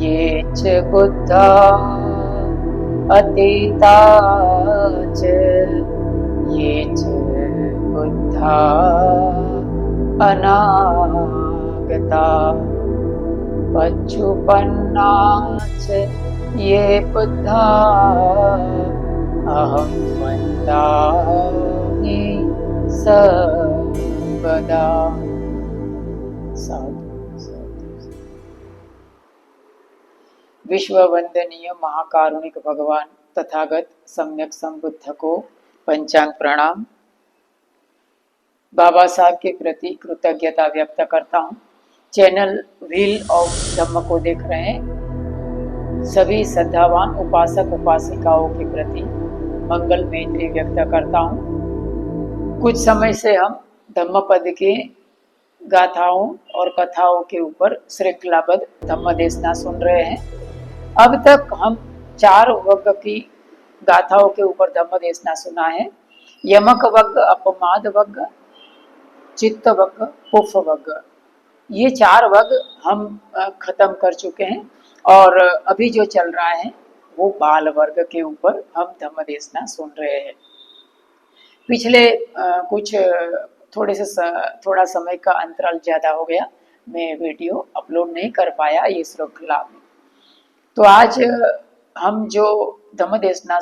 ये च बुद्धा अतीता च ये च बुद्धा अनागता पच्छुपन्ना च ये बुद्धा अहं वन्दामि सर्वदा। विश्व वंदनीय महाकारुणिक भगवान तथागत सम्यक संबुद्ध को पंचांग प्रणाम। बाबा साहब के प्रति कृतज्ञता व्यक्त करता हूँ। चैनल व्हील ऑफ धम्म को देख रहे हैं सभी श्रद्धावान उपासक उपासिकाओं के प्रति मंगल मैत्री व्यक्त करता हूँ। कुछ समय से हम धम्म पद के गाथाओं और कथाओं के ऊपर श्रृंखलाबद्ध धम्म देशना सुन रहे हैं। अब तक हम 4 वर्ग की गाथाओं के ऊपर धम्म देशना सुना है। यमक वर्ग, अपमाद वर्ग, चित्त वर्ग, पुफ वर्ग, ये 4 वर्ग हम खत्म कर चुके हैं और अभी जो चल रहा है वो बाल वर्ग के ऊपर हम धम्म देशना सुन रहे हैं। पिछले थोड़ा समय का अंतराल ज्यादा हो गया, मैं वीडियो अपलोड नहीं कर पाया ये श्रृंखला में। तो आज हम जो धम्म देशना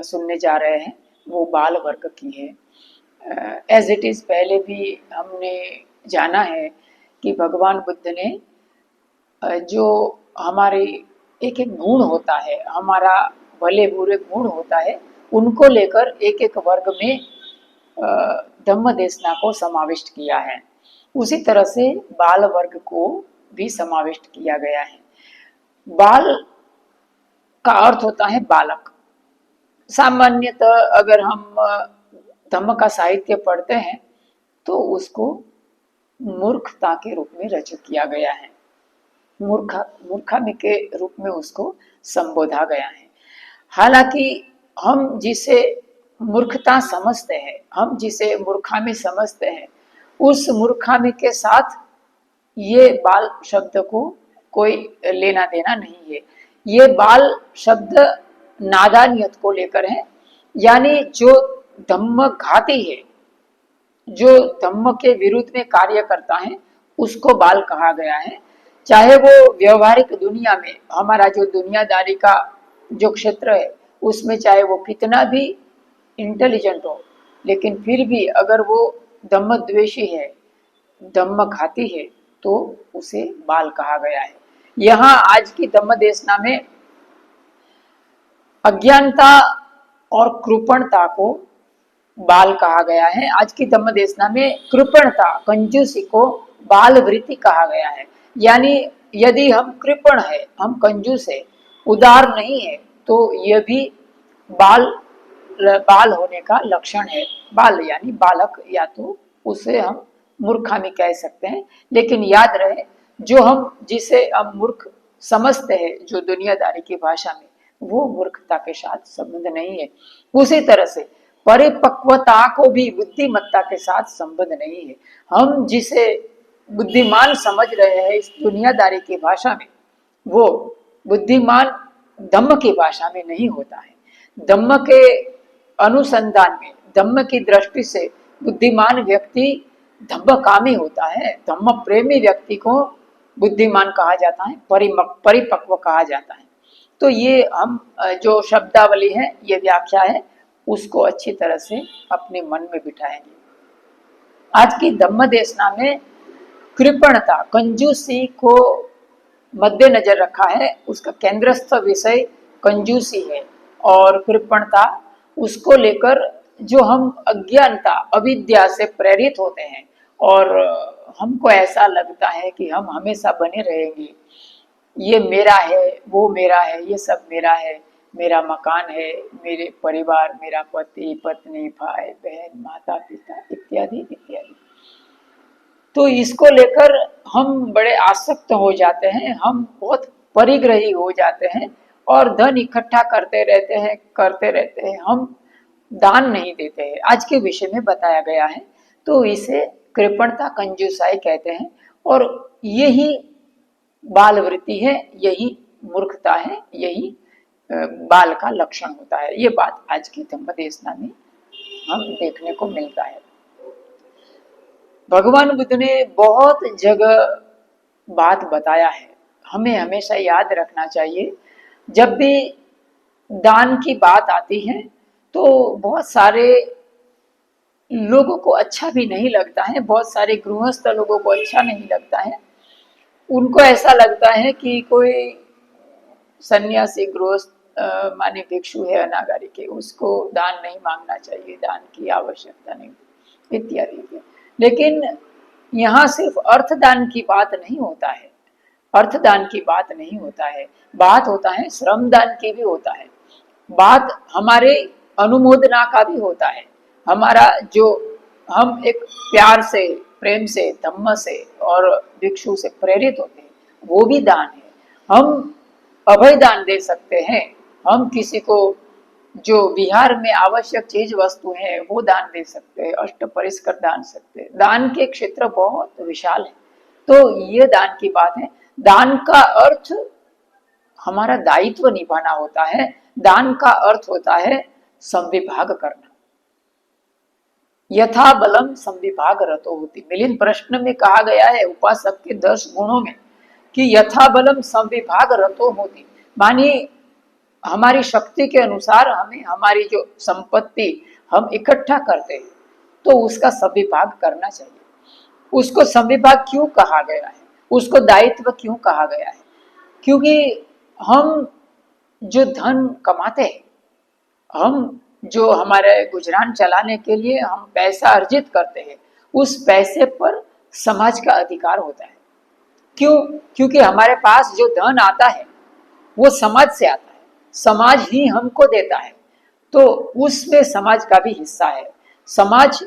सुनने जा रहे हैं वो बाल वर्ग की है। एज इट इज पहले भी हमने जाना है कि भगवान बुद्ध ने जो हमारे एक एक गुण होता है, हमारा भले बुरे गुण होता है, उनको लेकर एक एक वर्ग में धम्म देशना को समाविष्ट किया है। उसी तरह से बाल वर्ग को भी समाविष्ट किया गया है। बाल का अर्थ होता है बालक। सामान्यतः अगर हम धम्म का साहित्य पढ़ते हैं तो उसको मूर्खता के रूप में रचित किया गया है, मूर्खामी के रूप में उसको संबोधा गया है। हालांकि हम जिसे मूर्खता समझते हैं, हम जिसे मूर्खामी समझते हैं, उस मूर्खामी के साथ ये बाल शब्द को कोई लेना देना नहीं है। ये बाल शब्द नादानियत को लेकर है, यानी जो धम्म घाती है, जो धम्म के विरुद्ध में कार्य करता है, उसको बाल कहा गया है। चाहे वो व्यवहारिक दुनिया में हमारा जो दुनियादारी का जो क्षेत्र है उसमें चाहे वो कितना भी इंटेलिजेंट हो, लेकिन फिर भी अगर वो धम्म द्वेषी है, धम्म घाती है, तो उसे बाल कहा गया है। यहाँ आज की धम्म देशना में अज्ञानता और कृपणता को बाल कहा गया है। आज की धम्म देशना में कृपणता, कंजूसी को बाल वृत्ति कहा गया है। यानी यदि हम कृपण है, हम कंजूस है, उदार नहीं है, तो यह भी बाल होने का लक्षण है। बाल यानी बालक, या तो उसे हम मूर्खामी कह सकते हैं। लेकिन याद रहे, जो हम जिसे हम मूर्ख समझते हैं जो दुनियादारी की भाषा में, वो मूर्खता के साथ संबंध नहीं है। उसी तरह से परिपक्वता को भी बुद्धिमत्ता के साथ संबंध नहीं है। हम जिसे बुद्धिमान समझ रहे हैं इस दुनियादारी की भाषा में, वो बुद्धिमान धम्म की भाषा में नहीं होता है। धम्म के अनुसंधान में, धम्म की दृष्टि से बुद्धिमान व्यक्ति धम्मकामी होता है। धम्म प्रेमी व्यक्ति को बुद्धिमान कहा जाता है, परिपक्व कहा जाता है। तो ये हम जो शब्दावली है, ये व्याख्या है, उसको अच्छी तरह से अपने मन में बिठाएंगे। आज की धम्म देशना में कृपणता, कंजूसी को मद्देनजर रखा है। उसका केंद्रस्थ विषय कंजूसी है और कृपणता, उसको लेकर जो हम अज्ञानता, अविद्या से प्रेरित होते हैं और हमको ऐसा लगता है कि हम हमेशा बने रहेंगे, ये मेरा है, वो मेरा है, ये सब मेरा है, मेरा मकान है, मेरे परिवार, मेरा पति पत्नी, भाई बहन, माता पिता इत्यादि इत्यादि। तो इसको लेकर हम बड़े आसक्त हो जाते हैं, हम बहुत परिग्रही हो जाते हैं और धन इकट्ठा करते रहते हैं, हम दान नहीं देते हैं। आज के विषय में बताया गया है। तो इसे कृपणता, कंजूसाई कहते हैं और यही बाल वृत्ति है, यही मूर्खता है, यही बाल का लक्षण होता है। ये बात आज की धम्म देशना में हम देखने को मिलता है। भगवान बुद्ध ने बहुत जगह बात बताया है, हमें हमेशा याद रखना चाहिए। जब भी दान की बात आती है तो बहुत सारे लोगों को अच्छा भी नहीं लगता है, बहुत सारे गृहस्थ लोगों को अच्छा नहीं लगता है। उनको ऐसा लगता है कि कोई सन्यासी गृहस्थ माने भिक्षु है अनागारी के, उसको दान नहीं मांगना चाहिए, दान की आवश्यकता नहीं, इत्यादि। लेकिन यहाँ सिर्फ अर्थदान की बात नहीं होता है, अर्थदान की बात नहीं होता है, बात होता है श्रमदान की भी होता है, बात हमारे अनुमोदना का भी होता है। हमारा जो हम एक प्यार से, प्रेम से, धम्म से और भिक्षु से प्रेरित होते हैं, वो भी दान है। हम अभय दान दे सकते हैं, हम किसी को जो विहार में आवश्यक चीज वस्तु है वो दान दे सकते हैं, अष्ट परिष्कर दान सकते हैं। दान के क्षेत्र बहुत विशाल है। तो ये दान की बात है। दान का अर्थ हमारा दायित्व निभाना होता है, दान का अर्थ होता है संविभाग करना। यथा बलम संविभाग रतो होती, मिलिंद प्रश्न में कहा गया है उपासक के 10 गुणों में कि यथा बलम संविभाग रतो होती, मानिए हमारी शक्ति के अनुसार हमें हमारी जो संपत्ति हम इकट्ठा करते हैं तो उसका संविभाग करना चाहिए। उसको संविभाग क्यों कहा गया है, उसको दायित्व क्यों कहा गया है? क्योंकि हम जो धन कमाते हैं, हम जो हमारे गुजरान चलाने के लिए हम पैसा अर्जित करते हैं, उस पैसे पर समाज का अधिकार होता है। क्यों? क्योंकि हमारे पास जो धन आता है वो समाज से आता है, समाज ही हमको देता है, तो उसमें समाज का भी हिस्सा है। समाज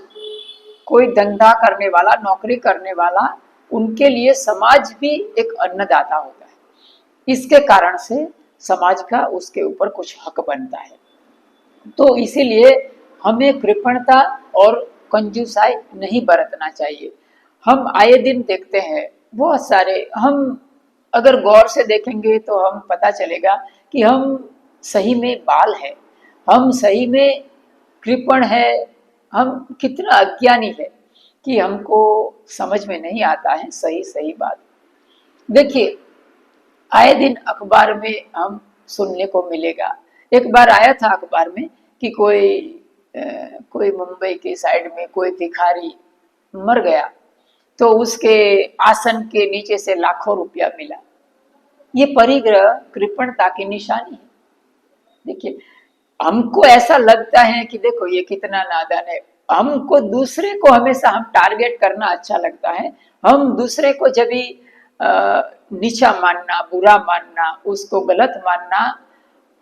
कोई धंधा करने वाला, नौकरी करने वाला, उनके लिए समाज भी एक अन्नदाता होता है। इसके कारण से समाज का उसके ऊपर कुछ हक बनता है। तो इसीलिए हमें कृपणता और कंजूसाई नहीं बरतना चाहिए। हम आए दिन देखते हैं बहुत सारे, हम अगर गौर से देखेंगे तो हम पता चलेगा कि हम सही में बाल है, हम सही में कृपण है, हम कितना अज्ञानी है कि हमको समझ में नहीं आता है सही सही बात। देखिए आए दिन अखबार में हम सुनने को मिलेगा, एक बार आया था अखबार में कि कोई मुंबई के साइड में कोई भिखारी मर गया तो उसके आसन के नीचे से लाखों रुपया मिला। ये परिग्रह कृपणता की निशानी है। देखिए हमको ऐसा लगता है कि देखो ये कितना नादान है, हमको दूसरे को हमेशा हम टारगेट करना अच्छा लगता है। हम दूसरे को जब भी नीचा मानना, बुरा मानना, उसको गलत मानना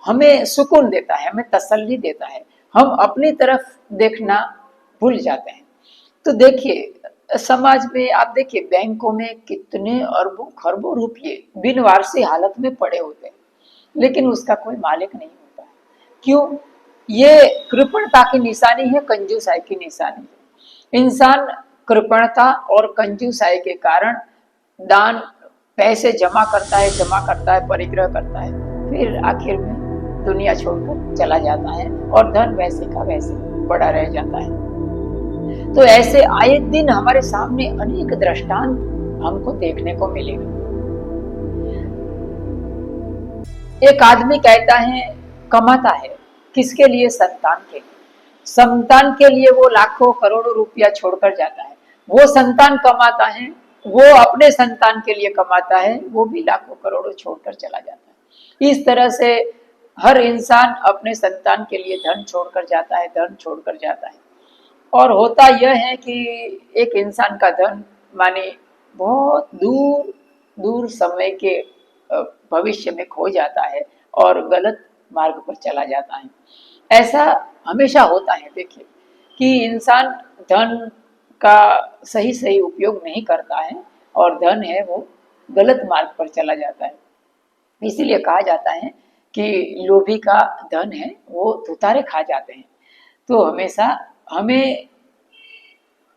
हमें सुकून देता है, हमें तसल्ली देता है। हम अपनी तरफ देखना भूल जाते हैं। तो देखिए समाज में आप देखिए बैंकों में कितने अरबों खरबों रुपये बिन वारसी हालत में पड़े होते हैं, लेकिन उसका कोई मालिक नहीं होता है। क्यों? ये कृपणता की निशानी है, कंजूसाई की निशानी है। इंसान कृपणता और कंजूसाई के कारण दान पैसे जमा करता है, परिग्रह करता है, फिर आखिर में दुनिया छोड़कर चला जाता है और धन वैसे का वैसे पड़ा रह जाता है। तो ऐसे आए दिन हमारे सामने अनेक दृष्टांत हमको देखने को मिलेगा। एक आदमी कहता है, कमाता है किसके लिए? संतान के लिए। संतान के लिए वो लाखों करोड़ों रुपया छोड़कर जाता है। वो संतान कमाता है, वो अपने संतान के लिए कमाता है, वो भी लाखों करोड़ों छोड़कर चला जाता है। इस तरह से हर इंसान अपने संतान के लिए धन छोड़कर जाता है, धन छोड़कर जाता है। और होता यह है कि एक इंसान का धन माने बहुत दूर दूर समय के भविष्य में खो जाता है और गलत मार्ग पर चला जाता है। ऐसा हमेशा होता है। देखिए कि इंसान धन का सही सही उपयोग नहीं करता है और धन है वो गलत मार्ग पर चला जाता है। इसीलिए कहा जाता है कि लोभी का धन है वो तुतारे खा जाते हैं। तो हमेशा हमें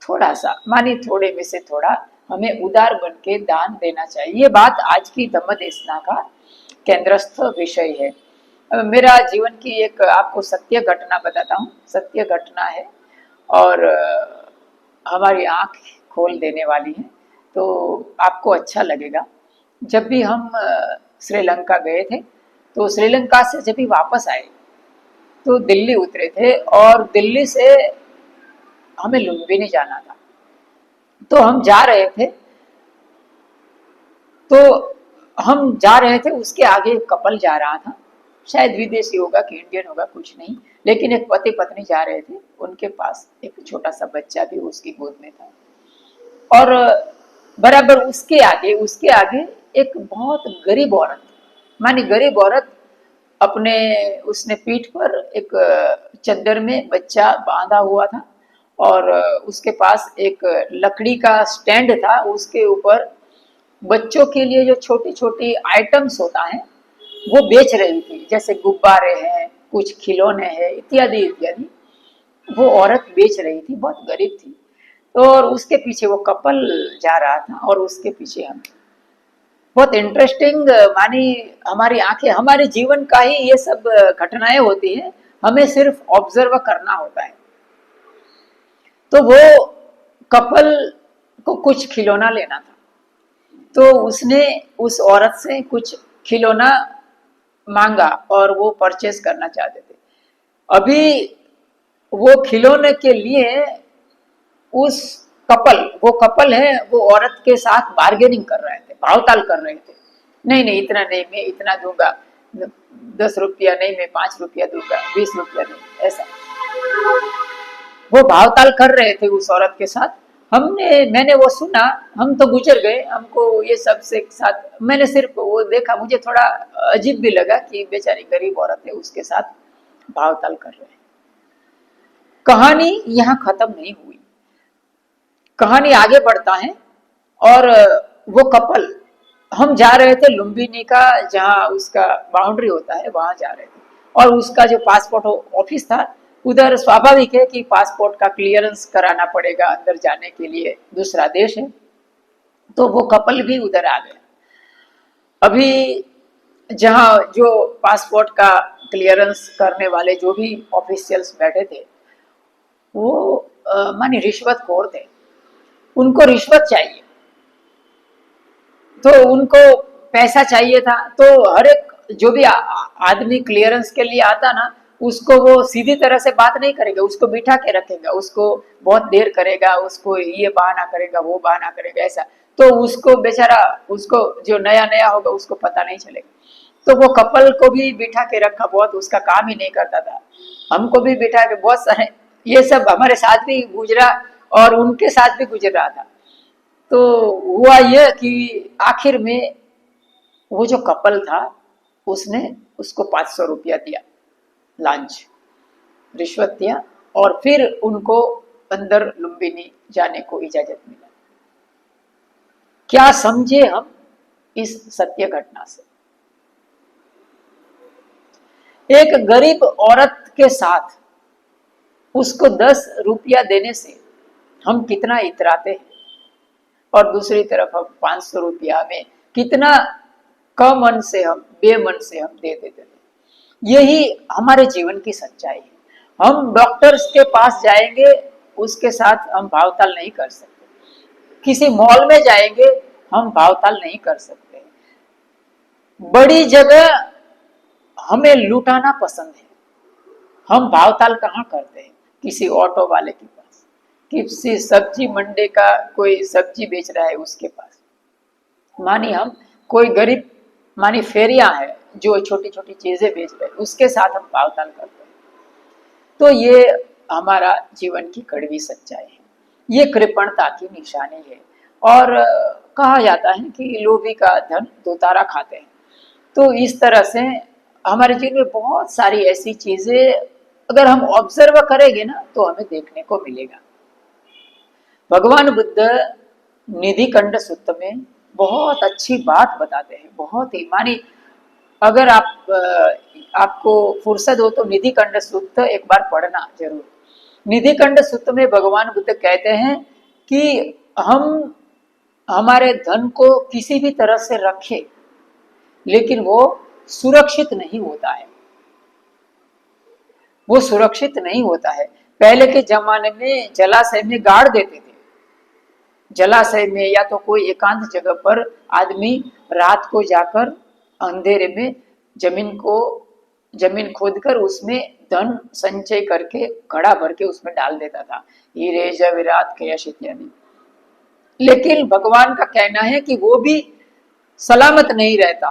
थोड़ा सा माने थोड़े में से थोड़ा हमें उदार बन के दान देना चाहिए। ये बात आज की धम्म देशना का केंद्रस्थ विषय है। मेरा जीवन की एक आपको सत्य घटना बताता हूँ। सत्य घटना है और हमारी आँख खोल देने वाली है, तो आपको अच्छा लगेगा। जब भी हम श्रीलंका गए थे, तो श्रीलंका से जब भी वापस आए तो दिल्ली उतरे थे और दिल्ली से हमें लुम्बिनी जाना था। तो हम जा रहे थे, तो हम जा रहे थे, उसके आगे एक कपल जा रहा था, शायद विदेशी होगा कि इंडियन होगा कुछ नहीं, लेकिन एक पति पत्नी जा रहे थे। उनके पास एक छोटा सा बच्चा भी उसकी गोद में था और बराबर उसके आगे एक बहुत गरीब औरत, मानी गरीब औरत, अपने उसने पीठ पर एक चद्दर में बच्चा बांधा हुआ था और उसके पास एक लकड़ी का स्टैंड था, उसके ऊपर बच्चों के लिए जो छोटी छोटी आइटम्स होता है वो बेच रही थी, जैसे गुब्बारे हैं, कुछ खिलौने हैं, इत्यादि इत्यादि। वो औरत बेच रही थी, बहुत गरीब थी। तो और उसके पीछे वो कपल जा रहा था और उसके पीछे हम। बहुत इंटरेस्टिंग, मानी हमारी आंखें, हमारे जीवन का ही ये सब घटनाएं होती हैं, हमें सिर्फ ऑब्जर्व करना होता है। तो वो कपल को कुछ खिलौना लेना था, तो उसने उस औरत से कुछ खिलौना मांगा और वो परचेस करना चाहते थे। अभी वो खिलौने के लिए उस वो कपल है, वो औरत के साथ बार्गेनिंग कर रहे थे, भावताल कर रहे थे। नहीं नहीं, इतना नहीं, मैं इतना दूंगा, 10 रुपया नहीं, मैं 5 रुपया दूंगा, 20 रुपया नहीं, ऐसा वो भावताल कर रहे थे उस औरत के साथ। मैंने वो सुना, हम तो गुजर गए, हमको ये सब से साथ मैंने सिर्फ वो देखा, मुझे थोड़ा अजीब भी लगा कि बेचारी गरीब औरत है, उसके साथ भावताल कर रहे हैं। कहानी यहाँ खत्म नहीं हुई, कहानी आगे बढ़ता है और वो कपल, हम जा रहे थे लुम्बिनी का, जहाँ उसका बाउंड्री होता है, वहां जा रहे थे और उसका जो पासपोर्ट ऑफिस था उधर, स्वाभाविक है कि पासपोर्ट का क्लियरेंस कराना पड़ेगा अंदर जाने के लिए, दूसरा देश है। तो वो कपल भी उधर आ गया। अभी जहाँ जो पासपोर्ट का क्लियरेंस करने वाले जो भी ऑफिशियल्स बैठे थे, वो मानी रिश्वतखोर थे, उनको रिश्वत चाहिए, तो उनको पैसा चाहिए था। तो हर एक जो भी आदमी क्लियरेंस के लिए आता ना, उसको वो सीधी तरह से बात नहीं करेगा, उसको बिठा के रखेगा, उसको बहुत देर करेगा, उसको ये बहाना करेगा, वो बहाना करेगा, ऐसा। तो उसको बेचारा, उसको जो नया नया होगा उसको पता नहीं चलेगा। तो वो कपल को भी बिठा के रखा, बहुत उसका काम ही नहीं करता था। हमको भी बिठा के बहुत सारे, ये सब हमारे साथ भी गुजरा और उनके साथ भी गुजर रहा था। तो हुआ यह कि आखिर में वो जो कपल था उसने उसको 500 रुपया दिया, लांच, रिश्वत दिया, और फिर उनको अंदर लुम्बिनी जाने को इजाजत मिला। क्या समझे हम इस सत्य घटना से? एक गरीब औरत के साथ उसको 10 रुपया देने से हम कितना इतराते हैं, और दूसरी तरफ हम 500 रुपया में कितना कम मन से, हम बेमन से हम दे देते थे। यही हमारे जीवन की सच्चाई है। हम डॉक्टर्स के पास जाएंगे, उसके साथ हम भावताल नहीं कर सकते। किसी मॉल में जाएंगे, हम भावताल नहीं कर सकते। बड़ी जगह हमें लुटाना पसंद है, हम भावताल कहाँ करते हैं? किसी ऑटो वाले के पास, किसी सब्जी मंडी का कोई सब्जी बेच रहा है उसके पास, मानी हम कोई गरीब, मानी फेरिया है जो छोटी छोटी चीजें बेच रहे हैं, उसके साथ हम भावताल करते हैं। तो ये हमारा जीवन की कड़वी सच्चाई है, ये कृपणता की निशानी है। और कहा जाता है कि लोभी का धन दोतारा खाते हैं। तो इस तरह से हमारे जीवन में बहुत सारी ऐसी चीजें अगर हम ऑब्जर्व करेंगे ना, तो हमें देखने को मिलेगा। भगवान बुद्ध निधि कंड सूत्र में बहुत अच्छी बात बताते हैं, बहुत ही, मानी अगर आपको फुर्सत हो तो निधि कंड सूत्र एक बार पढ़ना जरूर। निधि कंड सूत्र में भगवान बुद्ध कहते हैं कि हम हमारे धन को किसी भी तरह से रखें, लेकिन वो सुरक्षित नहीं होता है, वो सुरक्षित नहीं होता है। पहले के जमाने में जलाशय में गाड़ देते थे, जलाशय में या तो कोई एकांत जगह पर आदमी रात को जाकर अंधेरे में जमीन खोदकर उसमें धन संचय करके घड़ा भर के उसमें डाल देता था, हीरे जवाहरात कैश इत्यादि। लेकिन भगवान का कहना है कि वो भी सलामत नहीं रहता।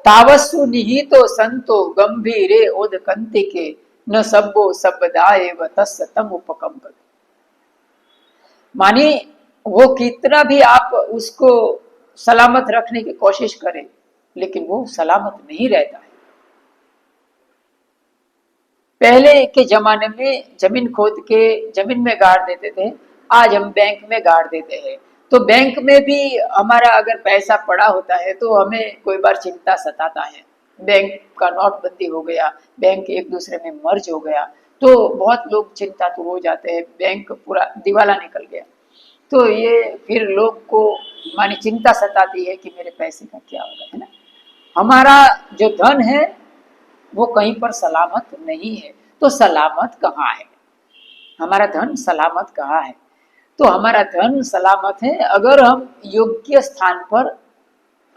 तावस्सु निहितो संतो गंभीरे ओदकंतिके न सब्बो सब्बदाए व तस्य तम उपकंपति। मानी वो कितना भी आप उसको सलामत रखने की कोशिश करें, लेकिन वो सलामत नहीं रहता है। पहले के जमाने में जमीन खोद के जमीन में गाड़ देते थे, आज हम बैंक में गाड़ देते हैं। तो बैंक में भी हमारा अगर पैसा पड़ा होता है तो हमें कोई बार चिंता सताता है, बैंक का नोटबंदी हो गया, बैंक एक दूसरे में मर्ज हो गया, तो बहुत लोग चिंता तो हो जाते हैं, बैंक पूरा दिवाला निकल गया। तो ये फिर लोग को मानी चिंता सताती है कि मेरे पैसे का क्या होगा, है ना। हमारा जो धन है वो कहीं पर सलामत नहीं है। तो सलामत कहाँ है, हमारा धन सलामत कहाँ है? तो हमारा धन सलामत है अगर हम योग्य स्थान पर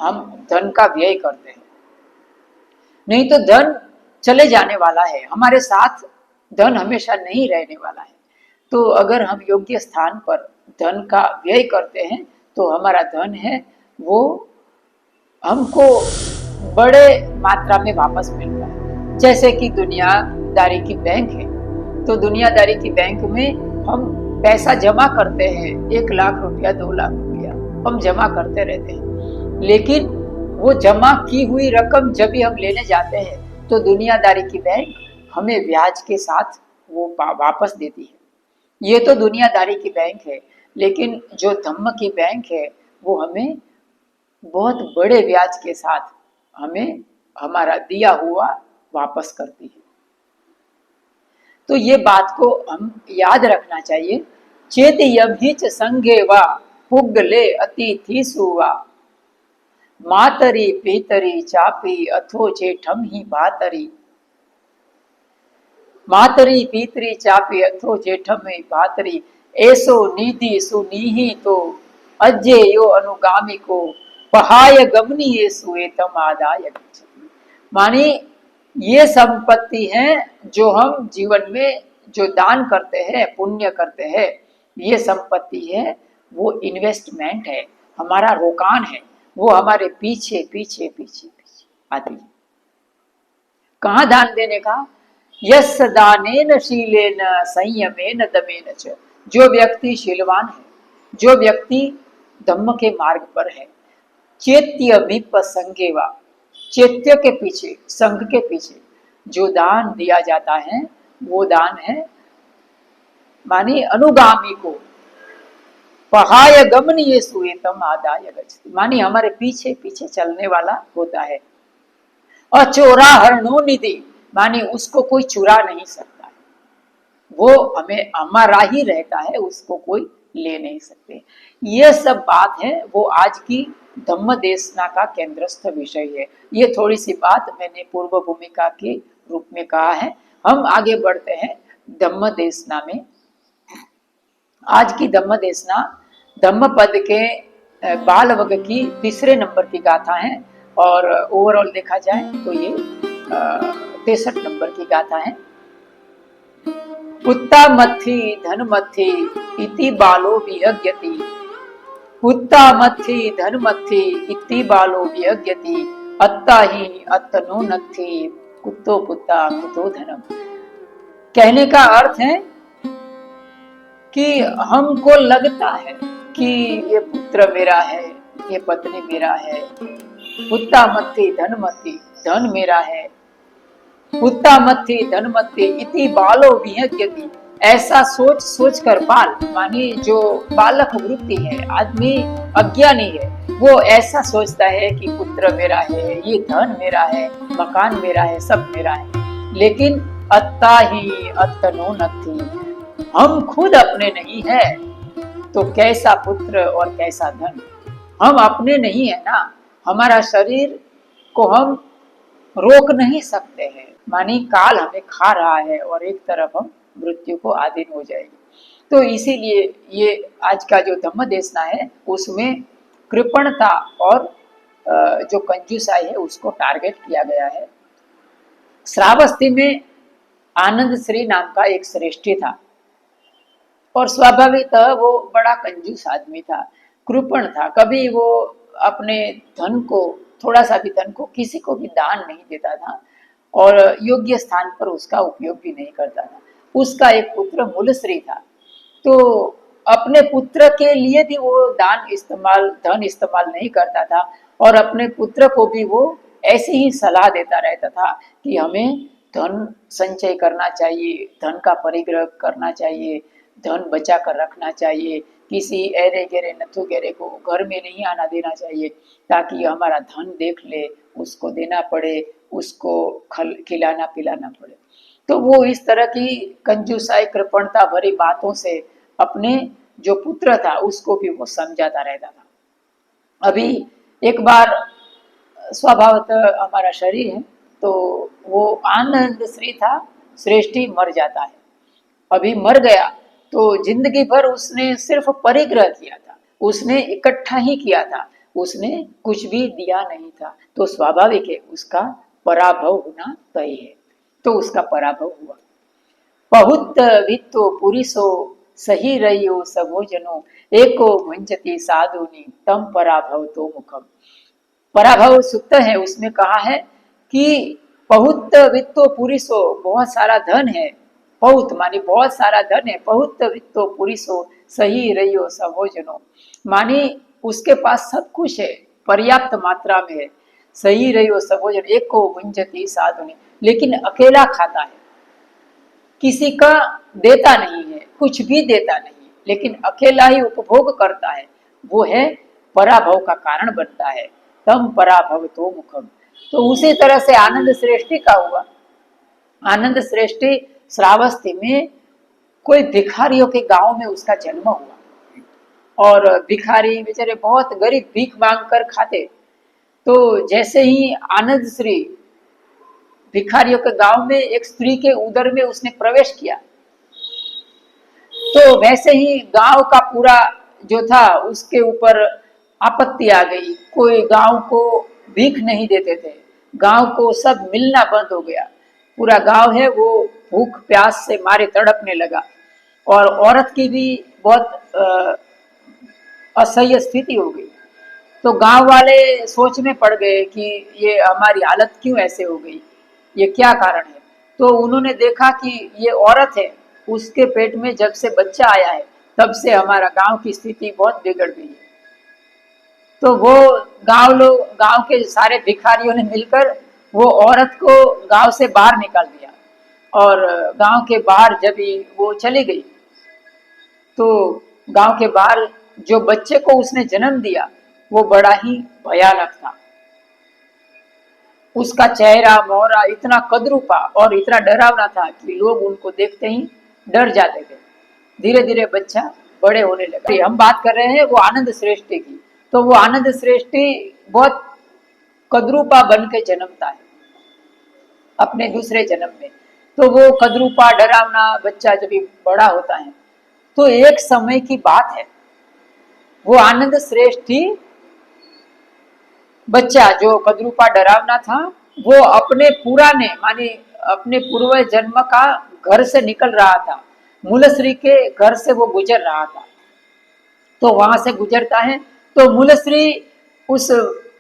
हम धन का व्यय करते हैं। नहीं तो धन चले जाने वाला है, हमारे साथ धन हमेशा नहीं रहने वाला है। तो अगर हम योग्य स्थान पर धन का व्यय करते हैं तो हमारा धन है वो हमको बड़े मात्रा में वापस मिलता है। जैसे कि दुनियादारी की बैंक है, तो दुनियादारी की बैंक में हम पैसा जमा करते हैं, 1 लाख रुपया 2 लाख रुपया हम जमा करते रहते हैं, लेकिन वो जमा की हुई रकम जब भी हम लेने जाते हैं तो दुनियादारी की बैंक हमें ब्याज के साथ वो वापस देती है। ये तो दुनियादारी की बैंक है, लेकिन जो धम्म की बैंक है वो हमें बहुत बड़े ब्याज के साथ हमें हमारा दिया हुआ वापस करती है। तो ये बात को हम याद रखना चाहिए। चेत यभिच संगे वा पुगले अतिथि सुवा मातरी पीतरी चापी अथो जेठम ही भातरी। मातरी पीतरी चापी अथो जेठम ही भातरी ऐसो निधि सुनीहि तो अज्ञेयो अनुगामी को पहाय गमनी ये सुएतम आदाय। मानी ये संपत्ति है जो हम जीवन में जो दान करते हैं, पुण्य करते हैं, ये संपत्ति है वो इन्वेस्टमेंट है, हमारा रोकान है, वो हमारे पीछे पीछे पीछे पीछे आती है। कहाँ दान देने का? यस दानेन शीलेन संयमेन दमेन च। जो व्यक्ति शीलवान है, जो व्यक्ति धम्म के मार्ग पर है, चैत्य विप संगेवा, चैत्य के पीछे, संघ के पीछे जो दान दिया जाता है वो दान है मानी अनुगामी को पहाय गमन ये सुएतम आदाय गच्छति। मानी हमारे पीछे पीछे चलने वाला होता है। अचोरा हरणो निधि, मानी उसको कोई चुरा नहीं सकता है, वो हमें हमारा ही रहता है, उसको कोई ले नहीं सकते। ये सब बात है वो आज की धम्म देशना का केंद्रस्थ विषय है। ये थोड़ी सी बात मैंने पूर्व भूमिका के रूप में कहा है। हम आगे बढ़ते हैं धम्म देशना में। आज की धम्म देशना धम्म पद के बाल वग की 3 नंबर की गाथा है और ओवरऑल देखा जाए तो ये 63 नंबर की गाथा है। पुत्ता मथी धन मथी इति बालो विहग्यति, पुत्ता मथी धन मथी इति बालो विहग्यति, अत्ता ही अत्तनो नथी कुत्तो पुत्ता कुतो धनम। कहने का अर्थ है कि हमको लगता है कि ये पुत्र मेरा है, ये पत्नी मेरा है, पुत्ता मथी धन मथी, धन मेरा है, पुत्ता मथी धन मथी इति बालो विहग्यति। ऐसा सोच सोच कर बाल मानी जो बालक वृत्ति है, आदमी अज्ञानी है, वो ऐसा सोचता है कि पुत्र मेरा है, ये धन मेरा है, मकान मेरा है, सब मेरा है। लेकिन अत्ता ही अत्तनो नथी, हम खुद अपने नहीं है तो कैसा पुत्र और कैसा धन। हम अपने नहीं है ना, हमारा शरीर को हम रोक नहीं सकते हैं। मानी काल हमें खा रहा है और एक तरफ हम मृत्यु को अधीन हो जाएंगे। तो इसीलिए ये आज का जो धम्म देशना है उसमें कृपणता और जो कंजूसाई है उसको टारगेट किया गया है। श्रावस्ती में आनंद श्री नाम का एक श्रेष्ठी था और स्वाभाविक वो बड़ा कंजूस आदमी था, कृपण था। कभी वो अपने धन को, थोड़ा सा भी धन को किसी को भी दान नहीं देता था और योग्य स्थान पर उसका उपयोग भी नहीं करता था। उसका एक पुत्र मूलश्री था, तो अपने पुत्र के लिए भी वो धन इस्तेमाल नहीं करता था और अपने पुत्र को भी वो ऐसे ही सलाह देता रहता था कि हमें धन संचय करना चाहिए, धन का परिग्रह करना चाहिए, धन बचा कर रखना चाहिए, किसी ऐरे गेरे नथु गेरे को घर में नहीं आना देना चाहिए ताकि हमारा धन देख ले, उसको देना पड़े, उसको खिलाना पिलाना पड़े। तो वो इस तरह की कंजूसाई कृपणता भरी बातों से अपने जो पुत्र था उसको भी वो समझाता रहता था। अभी एक बार स्वभावतः हमारा शरीर है तो वो आनंद श्री था, श्रेष्ठी मर जाता है। अभी मर गया तो जिंदगी भर उसने सिर्फ परिग्रह किया था, उसने इकट्ठा ही किया था, उसने कुछ भी दिया नहीं था। तो स्वाभाविक है उसका पराभव होना तय है। तो उसका पराभव हुआ। बहुत वित्तो पुरुषो सही रहियो सबो जनो एको भुंजति साधुनी तम पराभव तो मुखम। पराभव सूक्त है, उसमें कहा है कि बहुत वित्तो पुरुषो, बहुत सारा धन है, बहुत मानी बहुत सारा धन है, बहुत वित्तो पुरुषो सही रहियो सबो जनो, मानी उसके पास सब कुछ है, पर्याप्त मात्रा में है। सही रहियो सबो जन एको भुंजति साधुनी, लेकिन अकेला खाता है, किसी का देता नहीं है, कुछ भी देता नहीं है, लेकिन अकेला ही उपभोग करता है, वो है पराभव का कारण बनता है। तम पराभव तो मुखम। तो उसी तरह से आनंद श्रेष्ठी का हुआ। आनंद श्रेष्ठी श्रावस्ती में कोई भिखारियों के गांव में उसका जन्म हुआ और भिखारी बेचारे बहुत गरीब, भीख मांग कर खाते। तो जैसे ही आनंद श्री भिखारियों के गांव में एक स्त्री के उदर में उसने प्रवेश किया, तो वैसे ही गांव का पूरा जो था उसके ऊपर आपत्ति आ गई। कोई गांव को भीख नहीं देते थे, गांव को सब मिलना बंद हो गया। पूरा गांव है वो भूख प्यास से मारे तड़पने लगा और औरत की भी बहुत असह्य स्थिति हो गई। तो गांव वाले सोच में पड़ गए कि ये हमारी हालत क्यों ऐसे हो गई, ये क्या कारण है। तो उन्होंने देखा कि ये औरत है, उसके पेट में जब से बच्चा आया है तब से हमारा गांव की स्थिति बहुत बिगड़ गई है। तो वो गांव के सारे भिखारियों ने मिलकर वो औरत को गांव से बाहर निकाल दिया और गांव के बाहर जब वो चली गई तो गांव के बाहर जो बच्चे को उसने जन्म दिया वो बड़ा ही भयानक था। उसका चेहरा मोहरा इतना कदरूपा और इतना डरावना था कि लोग उनको देखते ही डर जाते थे। धीरे धीरे बच्चा बड़े होने लगा। हम बात कर रहे हैं वो आनंद श्रेष्ठी की। तो वो आनंद श्रेष्ठी बहुत कदरूपा बन के जन्मता है अपने दूसरे जन्म में। तो वो कदरूपा डरावना बच्चा जब बड़ा होता है तो एक समय की बात है, वो आनंद श्रेष्ठी बच्चा जो कदरूपा डरावना था वो अपने पुराने माने अपने पूर्व जन्म का घर से निकल रहा था, मूलश्री के घर से वो गुजर रहा था। तो वहां से गुजरता है तो मूलश्री उस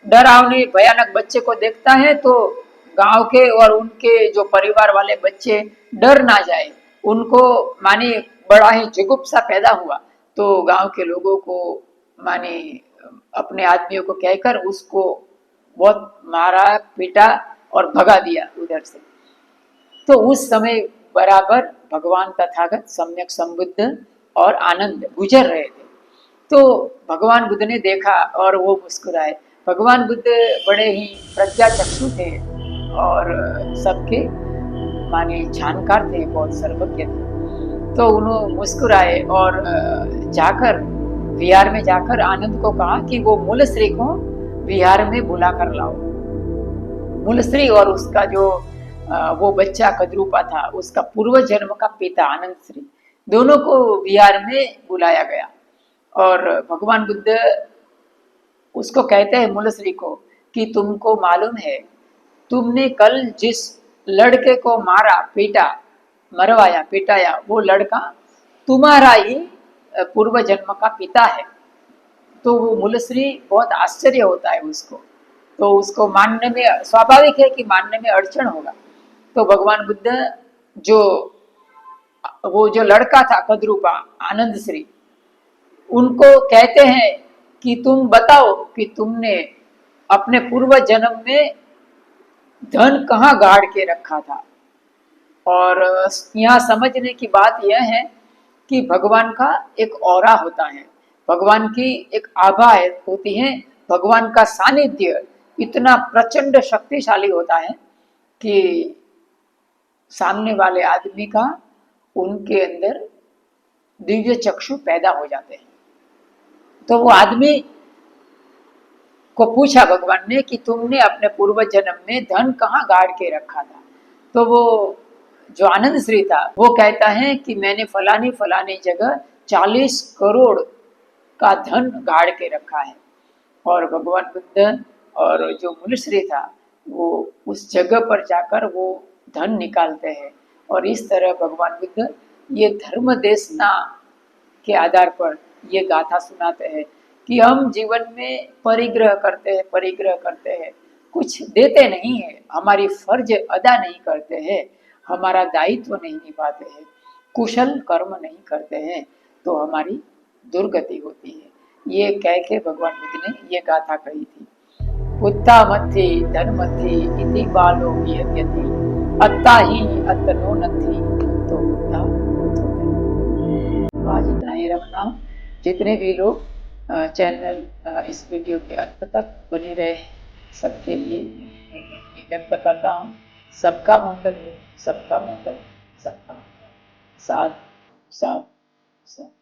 डरावने भयानक बच्चे को देखता है तो गांव के और उनके जो परिवार वाले बच्चे डर ना जाए, उनको माने बड़ा ही जुगुप्सा पैदा हुआ। तो गांव के लोगों को माने अपने आदमियों को कहकर उसको बहुत मारा पीटा और भगा दिया उधर से। तो उस समय बराबर भगवान तथागत सम्यक संबुद्ध और आनंद गुजर रहे थे। तो भगवान बुद्ध ने देखा और वो मुस्कुराए। भगवान बुद्ध बड़े ही प्रज्ञा चक्षु थे और सबके माने जानकार थे, बहुत सर्वज्ञ थे। तो उन्होंने मुस्कुराए और जाकर विहार में जाकर आनंद को कहा कि वो मूलश्री को विहार में बुला कर लाओ। मूलश्री और उसका जो वो बच्चा कद्रूपा था, उसका पूर्व जन्म का पिता आनंद श्री, दोनों को विहार में बुलाया गया। और भगवान बुद्ध उसको कहते हैं मूलश्री को कि तुमको मालूम है, तुमने कल जिस लड़के को मारा, पीटा, मरवाया, पिटाया, वो लड़का तुम्हारा ही पूर्व जन्म का पिता है। तो वो मूलश्री बहुत आश्चर्य होता है उसको, तो उसको मानने में स्वाभाविक है कि मानने में अड़चन होगा। तो भगवान बुद्ध जो वो जो लड़का था कद्रूपा, आनंद श्री, उनको कहते हैं कि तुम बताओ कि तुमने अपने पूर्व जन्म में धन कहाँ गाड़ के रखा था। और यहाँ समझने की बात यह है कि भगवान का एक ऑरा होता है, भगवान की एक आभा होती है, भगवान का सानिध्य इतना प्रचंड शक्तिशाली होता है कि सामने वाले आदमी का उनके अंदर दिव्य चक्षु पैदा हो जाते हैं। तो वो आदमी को पूछा भगवान ने कि तुमने अपने पूर्व जन्म में धन कहाँ गाड़ के रखा था। तो वो जो आनंद श्री था वो कहता है कि मैंने फलानी फलानी जगह 40 करोड़ का धन गाड़ के रखा है। और भगवान बुद्ध और जो मूलश्री था वो उस जगह पर जाकर वो धन निकालते हैं। और इस तरह भगवान बुद्ध ये धर्म देशना के आधार पर ये गाथा सुनाते हैं कि हम जीवन में परिग्रह करते हैं, कुछ देते नहीं है, हमारी फर्ज अदा नहीं करते हैं, हमारा दायित्व नहीं निभाते हैं, कुशल कर्म नहीं करते हैं, तो हमारी दुर्गति होती है। ये कह के भगवान बुद्ध ने ये गाथा कही थी। उत्ता मथि धर्मथि इति बालो विहत्यति, अत्ता ही अत्तनो नथि तो बुद्धा। आज इतना ही रखना। जितने भी लोग चैनल इस वीडियो के अंत तक बने रहे, सबके लिए व्यक्त करता हूँ। सबका मंगल है, सबका मंगल, सबका साथ साथ साथ।